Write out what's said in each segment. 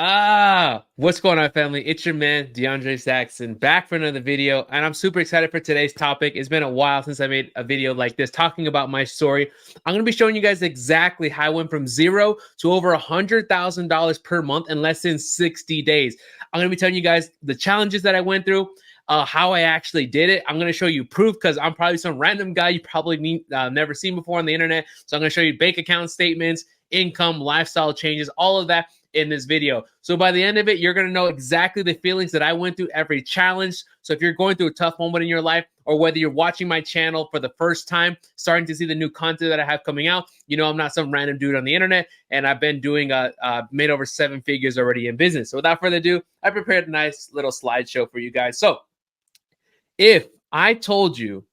What's going on, family? It's your man, DeAndre Saxon, back for another video, and I'm super excited for today's topic. It's been a while since I made a video like this talking about my story. I'm going to be showing you guys exactly how I went from zero to over $100,000 per month in less than 60 days. I'm going to be telling you guys the challenges that I went through, how I actually did it. I'm going to show you proof because I'm probably some random guy you probably never seen before on the internet. So I'm going to show you bank account statements, income, lifestyle changes, all of that in this video. So by the end of it, you're going to know exactly the feelings that I went through, every challenge. So if you're going through a tough moment in your life, or whether you're watching my channel for the first time, starting to see the new content that I have coming out, you know I'm not some random dude on the internet, and I've been doing made over 7 figures already in business. So without further ado, I prepared a nice little slideshow for you guys. So if I told you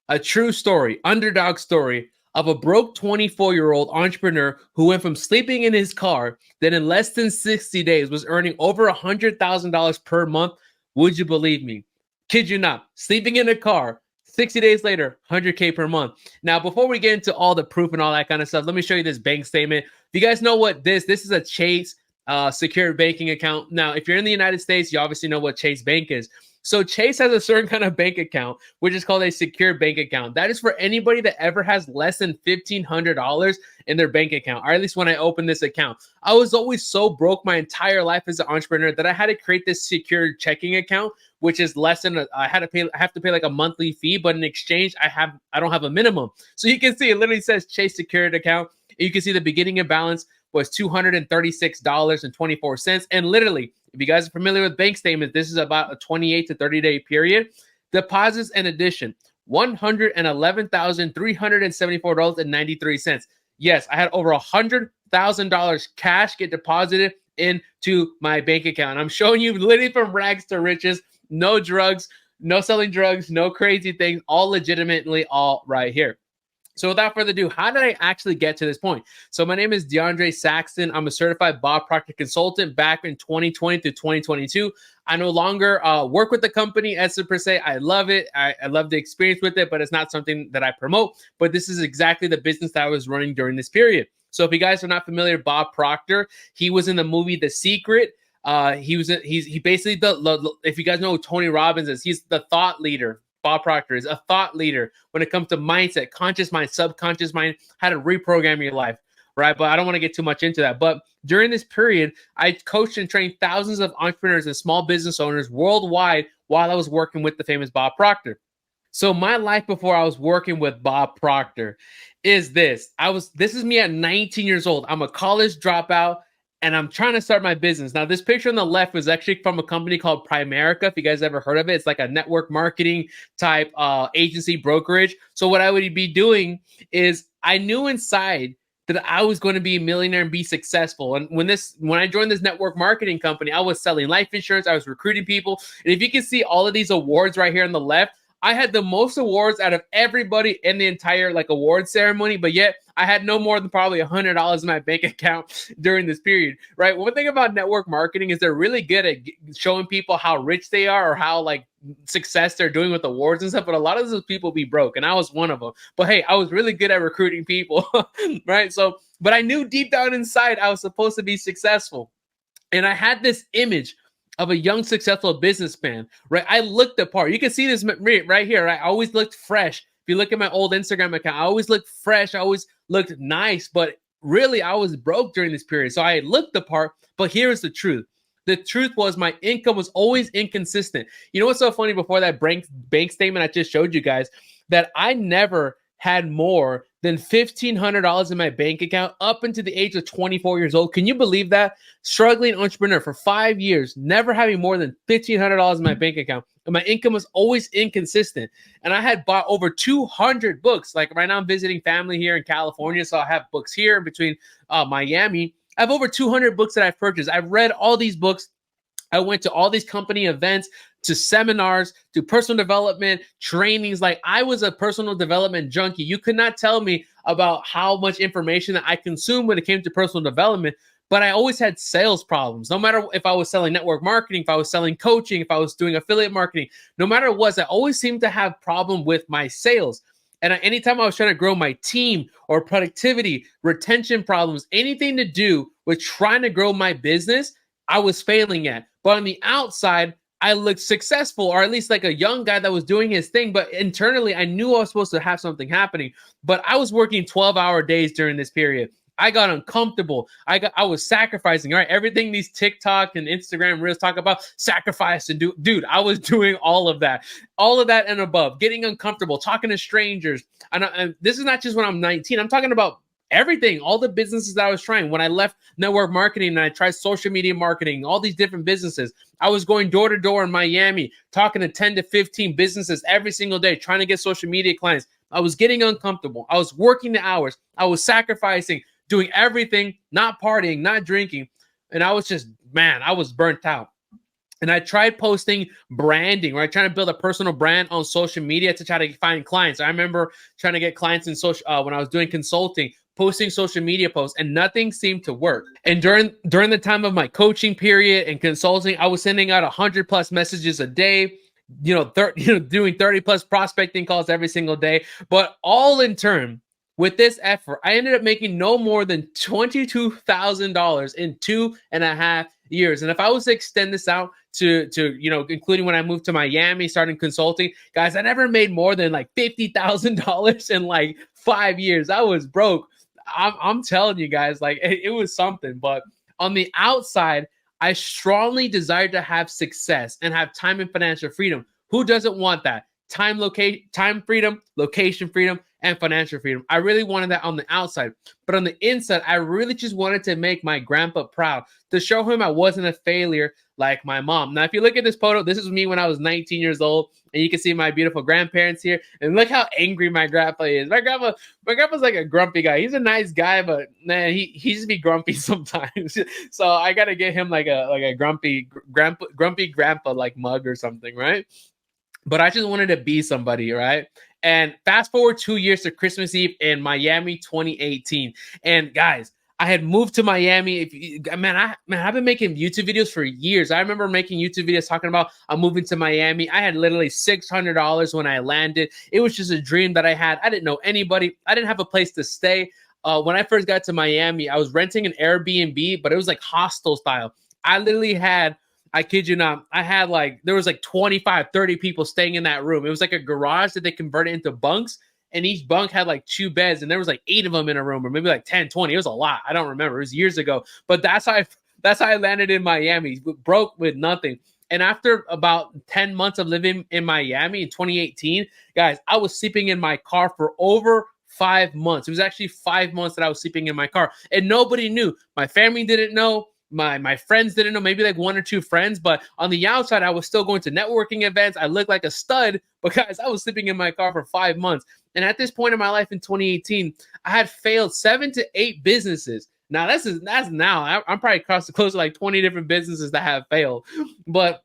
a true story, underdog story of a broke 24-year-old entrepreneur who went from sleeping in his car, then in less than 60 days was earning over $100,000 per month, would you believe me? Kid you not, sleeping in a car, 60 days later, 100K per month. Now, before we get into all the proof and all that kind of stuff, let me show you this bank statement. If you guys know what this is a Chase secured banking account. Now, if you're in the United States, you obviously know what Chase Bank is. So Chase has a certain kind of bank account, which is called a secure bank account. That is for anybody that ever has less than $1,500 in their bank account, or at least when I opened this account. I was always so broke my entire life as an entrepreneur that I had to create this secure checking account, which is less than I have to pay like a monthly fee, but in exchange, I don't have a minimum. So you can see it literally says Chase secured account. You can see the beginning of balance was $236.24. And literally, if you guys are familiar with bank statements, this is about a 28 to 30-day period. Deposits in addition, $111,374.93. Yes, I had over $100,000 cash get deposited into my bank account. I'm showing you literally from rags to riches, no drugs, no selling drugs, no crazy things, all legitimately all right here. So without further ado, how did I actually get to this point? So my name is DeAndre Saxton. I'm a certified Bob Proctor consultant back in 2020 to 2022. I no longer work with the company as per se. I love it. I love the experience with it, but it's not something that I promote. But this is exactly the business that I was running during this period. So if you guys are not familiar, Bob Proctor, he was in the movie The Secret. He basically if you guys know who Tony Robbins is, he's the thought leader. Bob Proctor is a thought leader when it comes to mindset, conscious mind, subconscious mind, how to reprogram your life, right? But I don't want to get too much into that. But during this period, I coached and trained thousands of entrepreneurs and small business owners worldwide while I was working with the famous Bob Proctor. So my life before I was working with Bob Proctor is this. This is me at 19 years old. I'm a college dropout, and I'm trying to start my business. Now, this picture on the left was actually from a company called Primerica. If you guys ever heard of it, it's like a network marketing type agency brokerage. So what I would be doing is I knew inside that I was going to be a millionaire and be successful. And when I joined this network marketing company, I was selling life insurance. I was recruiting people. And if you can see all of these awards right here on the left, I had the most awards out of everybody in the entire award ceremony, but yet I had no more than probably $100 in my bank account during this period, right? One thing about network marketing is they're really good at showing people how rich they are or how success they're doing with awards and stuff, but a lot of those people be broke, and I was one of them. But hey, I was really good at recruiting people, right? So, but I knew deep down inside I was supposed to be successful, and I had this image of a young, successful businessman, right? I looked the part. You can see this right here. Right? I always looked fresh. If you look at my old Instagram account, I always looked fresh. I always looked nice, but really I was broke during this period. So I looked the part, but here's the truth. The truth was my income was always inconsistent. You know what's so funny? Before that bank statement I just showed you guys, that I never had more than $1,500 in my bank account up until the age of 24 years old. Can you believe that? Struggling entrepreneur for 5 years, never having more than $1,500 in my bank account. And my income was always inconsistent. And I had bought over 200 books. Like right now I'm visiting family here in California, so I have books here in between Miami. I have over 200 books that I've purchased. I've read all these books. I went to all these company events, to seminars, to personal development, trainings. Like I was a personal development junkie. You could not tell me about how much information that I consumed when it came to personal development, but I always had sales problems. No matter if I was selling network marketing, if I was selling coaching, if I was doing affiliate marketing, no matter what, I always seemed to have problem with my sales. And anytime I was trying to grow my team or productivity, retention problems, anything to do with trying to grow my business, I was failing at. But on the outside, I looked successful, or at least like a young guy that was doing his thing. But internally, I knew I was supposed to have something happening. But I was working 12-hour days during this period. I got uncomfortable. I was sacrificing. All right, everything these TikTok and Instagram reels talk about, sacrifice and do. Dude, I was doing all of that and above. Getting uncomfortable, talking to strangers. And this is not just when I'm 19. I'm talking about everything, all the businesses that I was trying. When I left network marketing and I tried social media marketing, all these different businesses, I was going door to door in Miami, talking to 10 to 15 businesses every single day, trying to get social media clients. I was getting uncomfortable. I was working the hours. I was sacrificing, doing everything, not partying, not drinking. And I was just, man, I was burnt out. And I tried posting branding, right? Trying to build a personal brand on social media to try to find clients. I remember trying to get clients in social when I was doing consulting, posting social media posts, and nothing seemed to work. And during the time of my coaching period and consulting, I was sending out 100+ messages a day, doing 30+ prospecting calls every single day. But all in turn, with this effort, I ended up making no more than $22,000 in 2.5 years. And if I was to extend this out to including when I moved to Miami, starting consulting, guys, I never made more than like $50,000 in like 5 years. I was broke. I'm telling you guys, like it was something. But on the outside, I strongly desired to have success and have time and financial freedom. Who doesn't want that? Time freedom, location freedom, and financial freedom. I really wanted that on the outside. But on the inside, I really just wanted to make my grandpa proud, to show him I wasn't a failure like my mom. Now, if you look at this photo, this is me when I was 19 years old, and you can see my beautiful grandparents here. And look how angry my grandpa is. My grandpa's like a grumpy guy. He's a nice guy, but man, he just be grumpy sometimes. So I gotta get him like a grumpy grandpa like mug or something, right? But I just wanted to be somebody, right? And fast forward 2 years to Christmas Eve in Miami, 2018. And guys, I had moved to Miami. I've been making YouTube videos for years. I remember making YouTube videos talking about I'm moving to Miami. I had literally $600 when I landed. It was just a dream that I had. I didn't know anybody. I didn't have a place to stay. When I first got to Miami, I was renting an Airbnb, but it was like hostel style. I literally had, I kid you not, there was like 25, 30 people staying in that room. It was like a garage that they converted into bunks, and each bunk had like 2 beds, and there was like 8 of them in a room, or maybe like 10, 20. It was a lot. I don't remember. It was years ago. But that's how I landed in Miami, broke with nothing. And after about 10 months of living in Miami in 2018, guys, I was sleeping in my car for over 5 months. It was actually 5 months that I was sleeping in my car, and nobody knew. My family didn't know. My friends didn't know, maybe like 1 or 2 friends, but on the outside, I was still going to networking events. I looked like a stud, but guys, I was sleeping in my car for 5 months. And at this point in my life in 2018, I had failed 7 to 8 businesses. Now that's now. I'm probably close to like 20 different businesses that have failed, but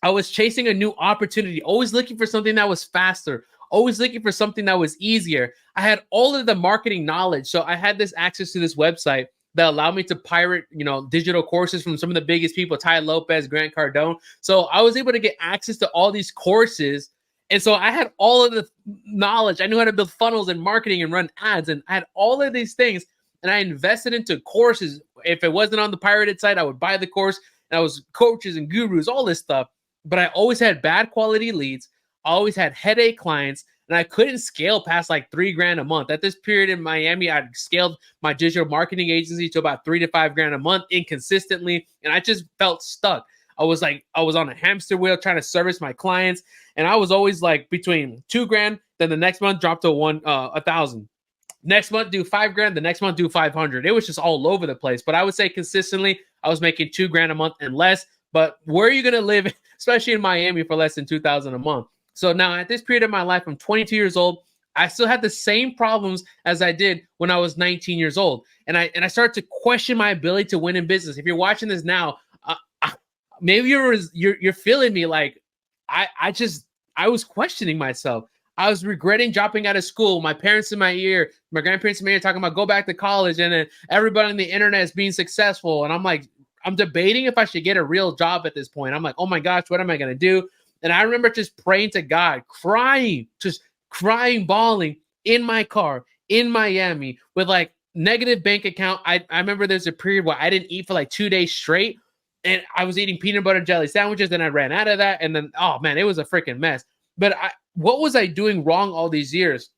I was chasing a new opportunity, always looking for something that was faster, always looking for something that was easier. I had all of the marketing knowledge, so I had this access to this website that allowed me to pirate, digital courses from some of the biggest people, Ty Lopez, Grant Cardone. So I was able to get access to all these courses. And so I had all of the knowledge. I knew how to build funnels and marketing and run ads. And I had all of these things. And I invested into courses. If it wasn't on the pirated site, I would buy the course. And I was coaches and gurus, all this stuff. But I always had bad quality leads. I always had headache clients. And I couldn't scale past like $3,000 a month. At this period in Miami, I scaled my digital marketing agency to about $3,000 to $5,000 a month inconsistently. And I just felt stuck. I was on a hamster wheel trying to service my clients. And I was always like between $2,000, then the next month drop to $1,000. Next month do $5,000, the next month do $500. It was just all over the place. But I would say consistently, I was making $2,000 a month and less. But where are you going to live, especially in Miami, for less than $2,000 a month? So now at this period of my life, I'm 22 years old. I still had the same problems as I did when I was 19 years old. And I started to question my ability to win in business. If you're watching this now, maybe you're feeling me like I was questioning myself. I was regretting dropping out of school. My parents in my ear, my grandparents in my ear talking about go back to college. And then everybody on the internet is being successful. And I'm like, I'm debating if I should get a real job at this point. I'm like, oh my gosh, what am I going to do? And I remember just praying to God, crying, bawling in my car in Miami with like negative bank account. I remember there's a period where I didn't eat for like 2 days straight. and I was eating peanut butter jelly sandwiches. Then I ran out of that. And then, oh man, it was a freaking mess. But what was I doing wrong all these years?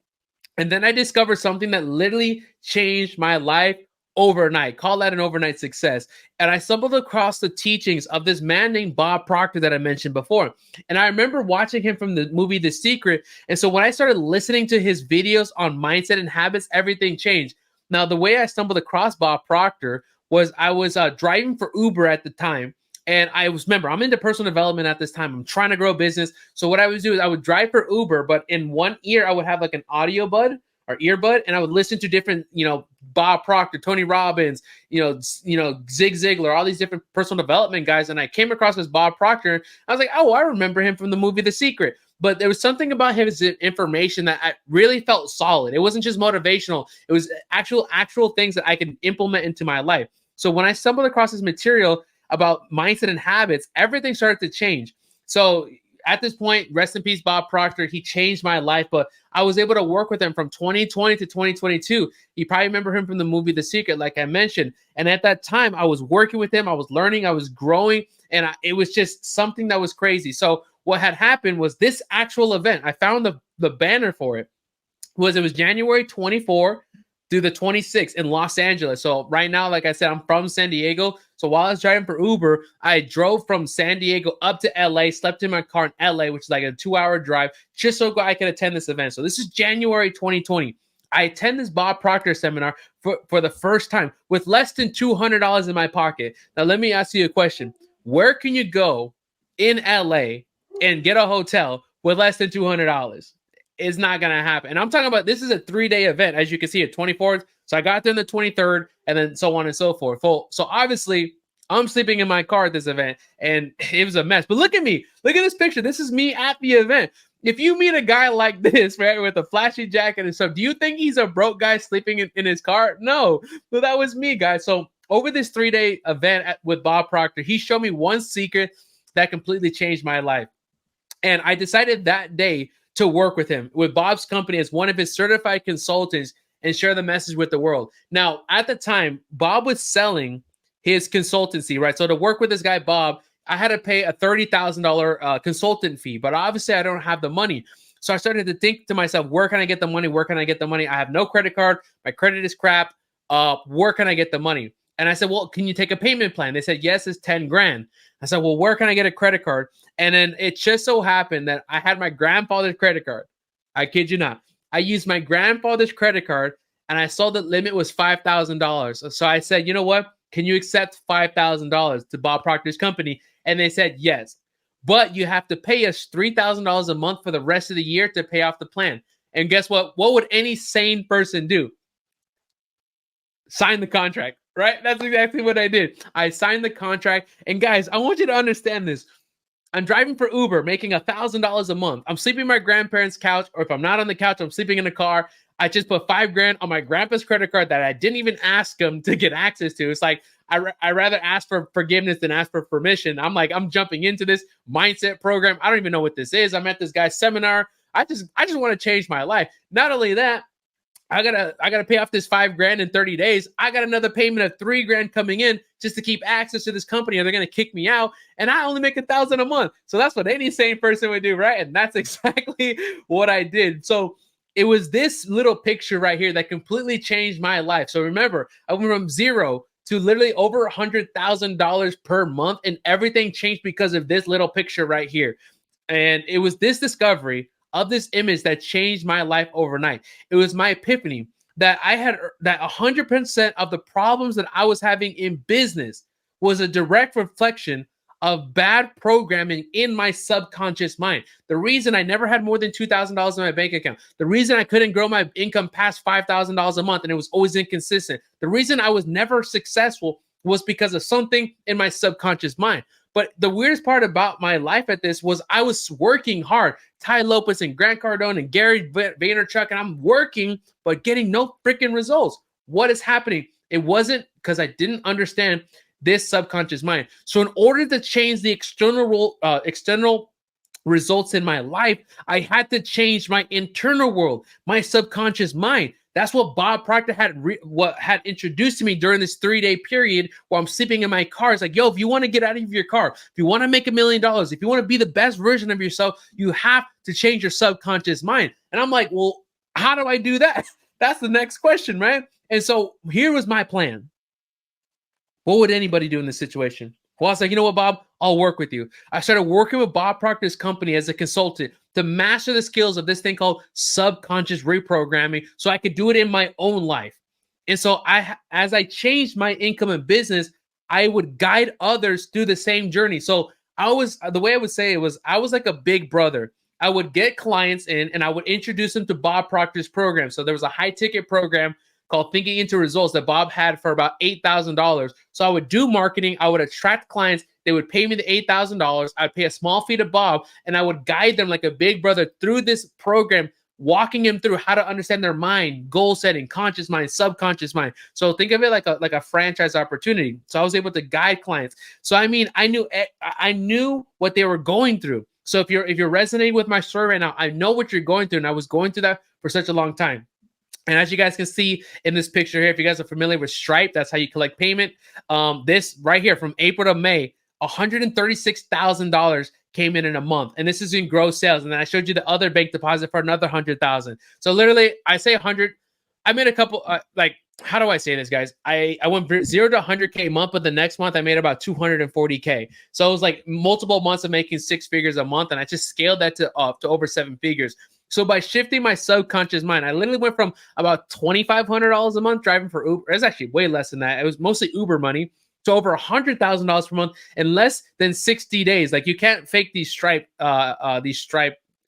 And then I discovered something that literally changed my life overnight. Call that an overnight success. And I stumbled across the teachings of this man named Bob Proctor that I mentioned before. And I remember watching him from the movie The Secret. And so when I started listening to his videos on mindset and habits, everything changed. Now, the way I stumbled across Bob Proctor was I was driving for Uber at the time. And remember, I'm into personal development at this time. I'm trying to grow business. So what I would do is I would drive for Uber, but in one ear, I would have like an audio bud or earbud, and I would listen to different, Bob Proctor, Tony Robbins, Zig Ziglar, all these different personal development guys. And I came across this Bob Proctor. I was like, oh, I remember him from the movie The Secret. But there was something about his information that I really felt solid. It wasn't just motivational. It was actual things that I could implement into my life. So when I stumbled across his material about mindset and habits, everything started to change. So at this point, rest in peace, Bob Proctor. He changed my life, but I was able to work with him from 2020 to 2022. You probably remember him from the movie The Secret, like I mentioned. And at that time, I was working with him. I was learning. I was growing. And it was just something that was crazy. So what had happened was this actual event, I found the banner for it, was January 24 through the 26th in Los Angeles. So right now, like I said, I'm from San Diego. So while I was driving for Uber, I drove from San Diego up to LA, slept in my car in LA, which is like a 2-hour drive, just so I could attend this event. So this is January 2020. I attend this Bob Proctor seminar for the first time with less than $200 in my pocket. Now, let me ask you a question. Where can you go in LA and get a hotel with less than $200? It's not going to happen. And I'm talking about, this is a 3-day event, as you can see, at 24th. So I got there on the 23rd and then so on and so forth. So obviously I'm sleeping in my car at this event and it was a mess. But look at me. Look at this picture. This is me at the event. If you meet a guy like this, right, with a flashy jacket and stuff, do you think he's a broke guy sleeping in his car? No. Well, that was me, guys. So over this 3-day event with Bob Proctor, he showed me one secret that completely changed my life. And I decided that day to work with him, with Bob's company, as one of his certified consultants and share the message with the world. Now, at the time, Bob was selling his consultancy, right? So to work with this guy, Bob, I had to pay a $30,000 consultant fee, but obviously I don't have the money. So I started to think to myself, where can I get the money? Where can I get the money? I have no credit card. My credit is crap. Where can I get the money? And I said, well, can you take a payment plan? They said, yes, it's 10 grand. I said, well, where can I get a credit card? And then it just so happened that I had my grandfather's credit card. I kid you not. I used my grandfather's credit card and I saw the limit was $5,000. So I said, you know what? Can you accept $5,000 to Bob Proctor's company? And they said, yes. But you have to pay us $3,000 a month for the rest of the year to pay off the plan. And guess what? What would any sane person do? Sign the contract, right? That's exactly what I did. I signed the contract. And guys, I want you to understand this. I'm driving for Uber, making $1,000 a month. I'm sleeping on my grandparents' couch, or if I'm not on the couch, I'm sleeping in a car. I just put $5 grand on my grandpa's credit card that I didn't even ask him to get access to. It's like I rather ask for forgiveness than ask for permission. I'm like, I'm jumping into this mindset program. I don't even know what this is. I'm at this guy's seminar. I just want to change my life. Not only that, I gotta pay off this $5 grand in 30 days. I got another payment of $3 grand coming in just to keep access to this company, or they're gonna kick me out. And I only make $1,000 a month. So that's what any sane person would do, right? And that's exactly what I did. So it was this little picture right here that completely changed my life. So remember, I went from zero to literally over $100,000 per month, and everything changed because of this little picture right here. And it was this discovery of this image that changed my life overnight. It was my epiphany that I had that 100% of the problems that I was having in business was a direct reflection of bad programming in my subconscious mind. The reason I never had more than $2,000 in my bank account, the reason I couldn't grow my income past $5,000 a month and it was always inconsistent, the reason I was never successful was because of something in my subconscious mind. But the weirdest part about my life at this was I was working hard. Ty Lopez and Grant Cardone and Gary Vaynerchuk, and I'm working, but getting no freaking results. What is happening? It wasn't because I didn't understand this subconscious mind. So in order to change the external results in my life, I had to change my internal world, my subconscious mind. That's what Bob Proctor had introduced to me during this 3-day period where I'm sleeping in my car. It's like, yo, if you want to get out of your car, if you want to make $1 million, if you want to be the best version of yourself, you have to change your subconscious mind. And I'm like, well, how do I do that? That's the next question, right? And so here was my plan. What would anybody do in this situation? Well, I was like, you know what, Bob? I'll work with you. I started working with Bob Proctor's company as a consultant to master the skills of this thing called subconscious reprogramming so I could do it in my own life. And so as I changed my income and business, I would guide others through the same journey. So the way I would say it was, I was like a big brother. I would get clients in and I would introduce them to Bob Proctor's program. So there was a high ticket program called Thinking Into Results that Bob had for about $8,000. So I would do marketing. I would attract clients. They would pay me the $8,000. I'd pay a small fee to Bob, and I would guide them like a big brother through this program, walking them through how to understand their mind, goal setting, conscious mind, subconscious mind. So think of it like a franchise opportunity. So I was able to guide clients. So I mean, I knew what they were going through. So if you're resonating with my story right now, I know what you're going through, and I was going through that for such a long time. And as you guys can see in this picture here, if you guys are familiar with Stripe, that's how you collect payment. This right here from April to May, $136,000 came in a month. And this is in gross sales. And then I showed you the other bank deposit for another 100,000. So literally, I say 100. I made a couple, how do I say this, guys? I went 0 to 100K a month, but the next month I made about 240K. So it was like multiple months of making 6 figures a month. And I just scaled that to over 7 figures. So by shifting my subconscious mind, I literally went from about $2,500 a month driving for Uber. It's actually way less than that. It was mostly Uber money to over $100,000 per month in less than 60 days. Like, you can't fake these Stripe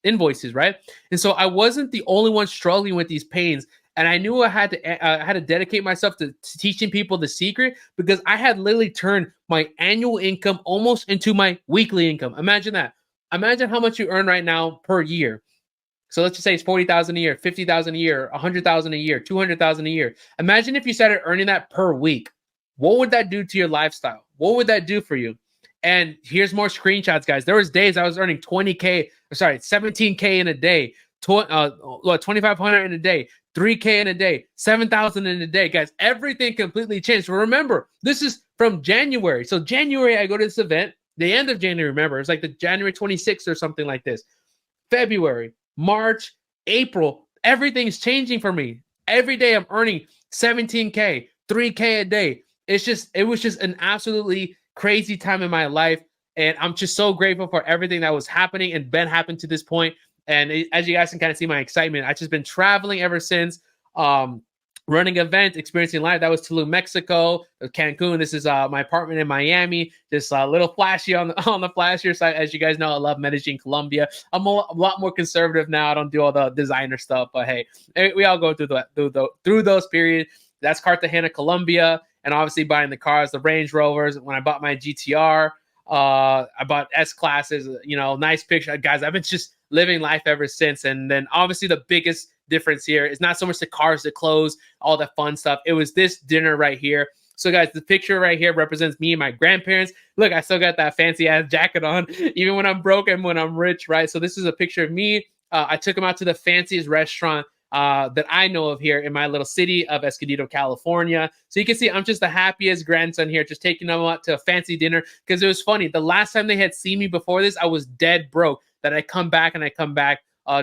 invoices, right? And so I wasn't the only one struggling with these pains. And I knew I had to dedicate myself to teaching people the secret, because I had literally turned my annual income almost into my weekly income. Imagine that. Imagine how much you earn right now per year. So let's just say it's 40,000 a year, 50,000 a year, 100,000 a year, 200,000 a year. Imagine if you started earning that per week. What would that do to your lifestyle? What would that do for you? And here's more screenshots, guys. There was days I was earning 17K in a day, 2,500 in a day, 3K in a day, 7,000 in a day, guys. Everything completely changed. Remember, this is from January. So January, I go to this event. The end of January, remember, it's like the January 26th or something like this. February, March, April, everything's changing for me. Every day I'm earning 17K, 3K a day. It was just an absolutely crazy time in my life. And I'm just so grateful for everything that was happening and been happening to this point. And as you guys can kind of see my excitement, I've just been traveling ever since, running events, experiencing life. That was Tulum, Mexico, Cancun. This is my apartment in Miami. Just a little flashy on the flashier side. As you guys know, I love Medellin, Colombia. I'm a lot more conservative now. I don't do all the designer stuff, but hey, we all go through those periods. That's Cartagena, Colombia, and obviously buying the cars, the Range Rovers. When I bought my GTR, I bought S classes. Nice picture, guys. I've been just living life ever since. And then obviously the biggest difference here is not so much the cars, the clothes, all the fun stuff. It was this dinner right here. So guys, the picture right here represents me and my grandparents. Look, I still got that fancy ass jacket on, even when I'm broke and when I'm rich, right? So this is a picture of me. I took them out to the fanciest restaurant that I know of here in my little city of Escondido, California. So you can see I'm just the happiest grandson here, just taking them out to a fancy dinner, because it was funny. The last time they had seen me before this, I was dead broke. That I come back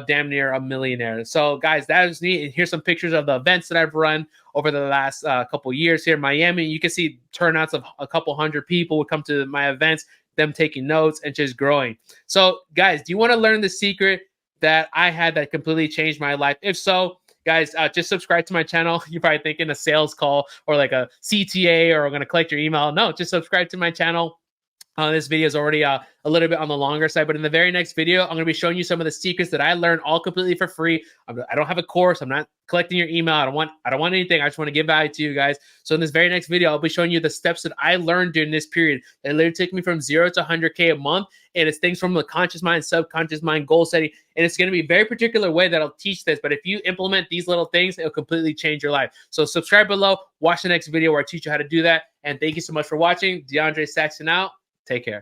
damn near a millionaire. So guys, that is neat. And here's some pictures of the events that I've run over the last couple years here in Miami. You can see turnouts of a couple hundred people would come to my events, them taking notes and just growing. So guys, do you want to learn the secret that I had that completely changed my life? If so, guys, just subscribe to my channel. You're probably thinking a sales call or like a CTA or I'm going to collect your email. No, just subscribe to my channel. This video is already a little bit on the longer side, but in the very next video, I'm going to be showing you some of the secrets that I learned all completely for free. I don't have a course. I'm not collecting your email. I don't want anything. I just want to give value to you guys. So in this very next video, I'll be showing you the steps that I learned during this period. It literally took me from 0 to 100K a month. And it's things from the conscious mind, subconscious mind, goal setting. And it's going to be a very particular way that I'll teach this. But if you implement these little things, it'll completely change your life. So subscribe below. Watch the next video where I teach you how to do that. And thank you so much for watching. DeAndre Saxon out. Take care.